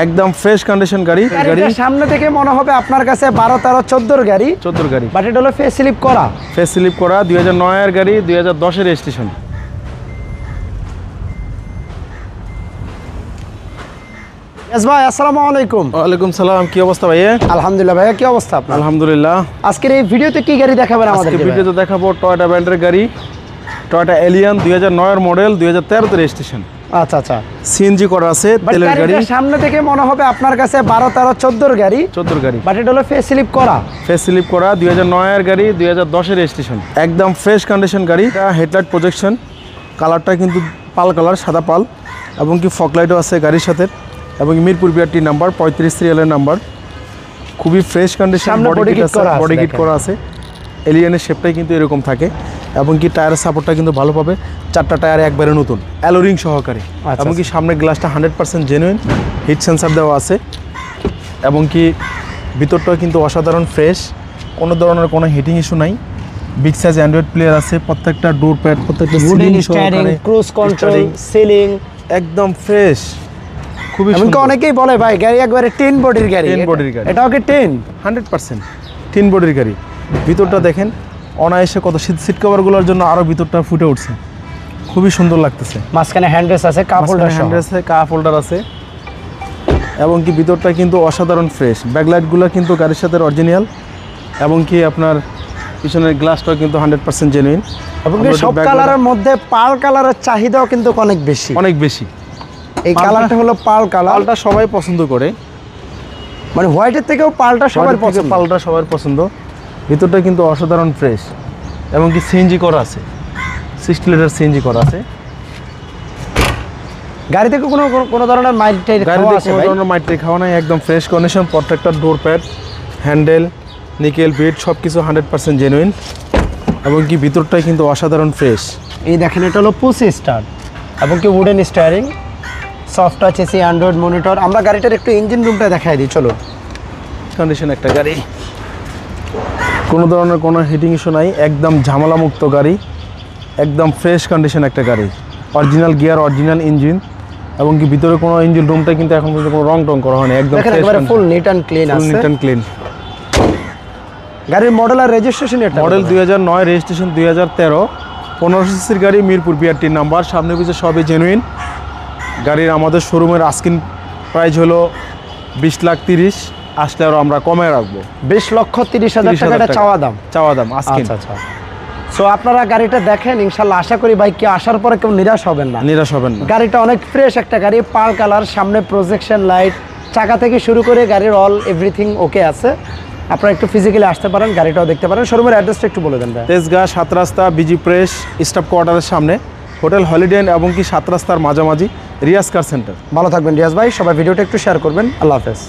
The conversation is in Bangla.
একদম ফ্রেশ কন্ডিশন গাড়ি। গাড়িটা সামনে থেকে মনে হবে আপনার কাছে 12, 13, 14 গাড়ি। 14 গাড়ি, বাট এটা হলো ফেসলিফট করা। ফেসলিফট করা 2009 এর গাড়ি, 2010 এর রেজিস্ট্রেশন। ভাই আসসালামু আলাইকুম। ওয়ালাইকুম সালাম, কি অবস্থা ভাইয়া? আলহামদুলিল্লাহ ভাইয়া, কি অবস্থা আপনার? আলহামদুলিল্লাহ। আজকের এই ভিডিওতে কি গাড়ি দেখাবেন আমাদের? আজকে ভিডিওতে দেখাবো টয়োটা ব্র্যান্ডের গাড়ি, টয়োটা এলিয়ন 2009 এর মডেল, 2013 তে রেজিস্ট্রেশন। আচ্ছা আচ্ছা, সিএনজি করা আছে, তেলের গাড়ি। সামনে থেকে মনে হবে আপনার কাছে 12, 13, 14 গাড়ি। 14 গাড়ি, বাট এটা হলো ফেসলিফট করা। ফেসলিফট করা 2009 এর গাড়ি, 2010 এর রেজিস্ট্রেশন। একদম ফ্রেশ কন্ডিশন গাড়ি। এটা হেডলাইট প্রজেকশন, কালারটা কিন্তু পাল কালার, সাদা পাল, এবং কি ফকলাইটও আছে গাড়ির সাথে, এবং মিরপুর বিআরটি নাম্বার 35 সিরিয়ালের নাম্বার। খুবই ফ্রেশ কন্ডিশন, বডি কিট করা আছে। এলিয়নের শেপটাই কিন্তু এরকম থাকে, এবং কি টায়ারের সাপোর্টটা কিন্তু ভালো পাবে। 4টা টায়ার একবারে নতুন, অ্যালোরিং সহকারে, এবং কি সামনের গ্লাসটা 100% জেনুইন, হিট সেন্সার দেওয়া আছে, এবং কি ভিতরটাও কিন্তু অসাধারণ ফ্রেশ, কোনো ধরনের কোনো হিটিং ইস্যু নাই। বিগ সাইজ অ্যান্ড্রয়েড প্লেয়ার আছে, প্রত্যেকটা ডোর প্যাড, প্রত্যেকটা ক্রুজ কন্ট্রোল, সিলিং একদম ফ্রেশ। খুবই সুন্দর। অনেকেই বলে ভাই গাড়ি একবারে 10 বডির গাড়ি। 10 বডির গাড়ি, এটাও কি 10? 100% 10 বডির গাড়ি। ভিতরটা দেখেন, অনায়াসে কত সিট কভারগুলোর জন্য আরও ভিতরটা ফুটে উঠছে, খুবই সুন্দর লাগতেছে। মাঝখানে হ্যান্ডরেস্ট আছে, কাপ হোল্ডার আছে, এবং কি ভিতরটা কিন্তু অসাধারণ ফ্রেশ। ব্যাকলাইটগুলো কিন্তু গাড়ির সাথে অরিজিনাল, এবং কি আপনার পিছনের গ্লাসটাও কিন্তু 100% জেনুইন। এবং সব কালারের মধ্যে পার্ল কালারের চাহিদাও কিন্তু অনেক বেশি। এই কালারটা হলো পার্ল কালার। পার্লটা সবাই পছন্দ করে, মানে হোয়াইটের থেকেও পার্লটা সবার পছন্দ। পার্লটা সবার পছন্দ। ভিতরটা কিন্তু অসাধারণ ফ্রেশ, এবং কি সিএনজি করা আছে, 60 লিটার সিএনজি করা আছে। গাড়ি থেকে কোনো ধরনের মাইলটাই খাওয়া নাই, একদম ফ্রেশ কন্ডিশন। প্রত্যেকটা door pad, handle, nickel bit সব কিছু 100% জেনুইন, এবং কি ভিতরটাই কিন্তু অসাধারণ ফ্রেশ। এই দেখেন, এটা হলো পুশ স্টার্ট, এবং কি wooden steering, soft touch AC, Android monitor. আমরা গাড়িটার একটু ইঞ্জিন রুমটা দেখাই দিই, চলো। কন্ডিশন একটা গাড়ি, কোনো ধরনের কোনো হিটিং ইস্যু নাই, একদম ঝামেলামুক্ত গাড়ি, একদম ফ্রেশ কন্ডিশন একটা গাড়ি। অরিজিনাল গিয়ার, অরিজিনাল ইঞ্জিন, এবং কি ভিতরে কোনো ইঞ্জিন রুমটা কিন্তু এখন পর্যন্ত কোনো রং টং করা হয়নি, একদম ফুল নিট অ্যান্ড ক্লিন আছে। Neat and clean. গাড়ির মডেল আর রেজিস্ট্রেশন, এটা মডেল 2009, রেজিস্ট্রেশন 2013, 1500 সিসির গাড়ি, মিরপুর বিআরটির নাম্বার, সামনে পিছনে সবই জেনুইন। গাড়ির আমাদের শোরুমের আস্কিং প্রাইস হলো 20,30,000, আসলে আরও আমরা কমে রাখবো। 20,30,000 টাকা চাওয়া দাম আস্কিং। আচ্ছা, সো আপনারা গাড়িটা দেখেন, ইনশাল্লাহ আশা করি বাইকে আসার পরে কেউ নিরাশ হবেন না। গাড়িটা অনেক ফ্রেশ একটা গাড়ি, পার্ল কালার, সামনে প্রজেকশন লাইট, চাকা থেকে শুরু করে গাড়ির এভরিথিং ওকে আছে। আপনারা একটু ফিজিক্যালি আসতে পারেন, গাড়িটাও দেখতে পারেন। শোরুমের অ্যাড্রেসটা একটু বলে দেন। তেজগাঁ 7 রাস্তা, বিজি প্রেস স্টাফ কোয়ার্টারের সামনে, হোটেল হলিডে ইন, এবং কি 7 রাস্তার মাঝামাঝি, রিয়াজ কার সেন্টার। ভালো থাকবেন রিয়াজ ভাই, সবাই ভিডিওটা একটু শেয়ার করবেন। আল্লাহ হাফেজ।